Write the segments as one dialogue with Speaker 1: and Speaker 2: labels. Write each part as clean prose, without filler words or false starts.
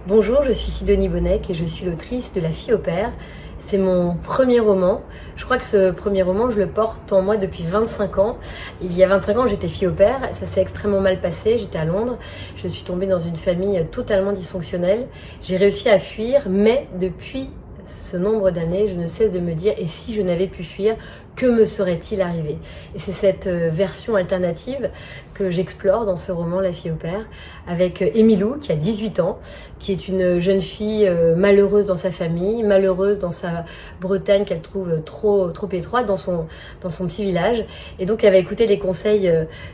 Speaker 1: Bonjour, je suis Sidonie Bonnec et je suis l'autrice de La fille au père. C'est mon premier roman. Je crois que ce premier roman, je le porte en moi depuis 25 ans. Il y a 25 ans, j'étais fille au père. Ça s'est extrêmement mal passé. J'étais à Londres. Je suis tombée dans une famille totalement dysfonctionnelle. J'ai réussi à fuir, mais depuis ce nombre d'années, je ne cesse de me dire, et si je n'avais pu fuir, que me serait-il arrivé? Et c'est cette version alternative que j'explore dans ce roman La fille au père, avec Émilou, qui a 18 ans, qui est une jeune fille malheureuse dans sa famille, malheureuse dans sa Bretagne qu'elle trouve trop étroite, dans son petit village. Et donc elle va écouter les conseils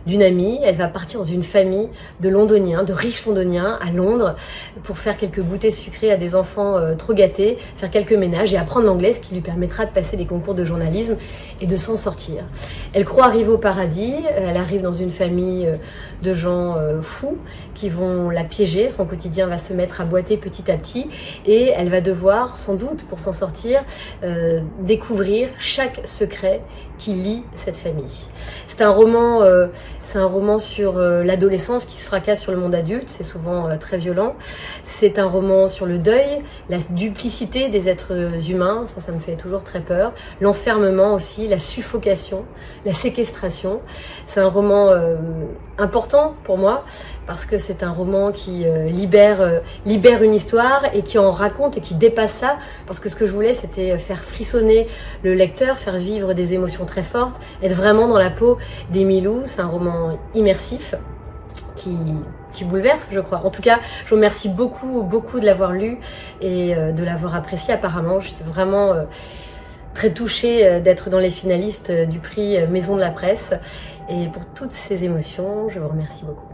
Speaker 1: d'une amie, elle va partir dans une famille de londoniens, de riches londoniens à Londres, pour faire quelques goûters sucrés à des enfants trop gâtés, faire quelques ménages et apprendre l'anglais, ce qui lui permettra de passer des concours de journalisme et de s'en sortir. Elle croit arriver au paradis, elle arrive dans une famille de gens fous qui vont la piéger, son quotidien va se mettre à boiter petit à petit et elle va devoir, sans doute pour s'en sortir, découvrir chaque secret qui lie cette famille. C'est un roman sur l'adolescence qui se fracasse sur le monde adulte, c'est souvent très violent. C'est un roman sur le deuil, la duplicité des êtres humains, ça me fait toujours très peur. L'enfermement aussi, la suffocation, la séquestration. C'est un roman important pour moi parce que c'est un roman qui libère une histoire et qui en raconte et qui dépasse ça, parce que ce que je voulais, c'était faire frissonner le lecteur, faire vivre des émotions très fortes, être vraiment dans la peau d'Émilou. C'est un roman immersif qui bouleverse, je crois. En tout cas, je vous remercie beaucoup de l'avoir lu et de l'avoir apprécié. Apparemment, je suis vraiment très touchée d'être dans les finalistes du prix Maison de la Presse. Et pour toutes ces émotions, je vous remercie beaucoup.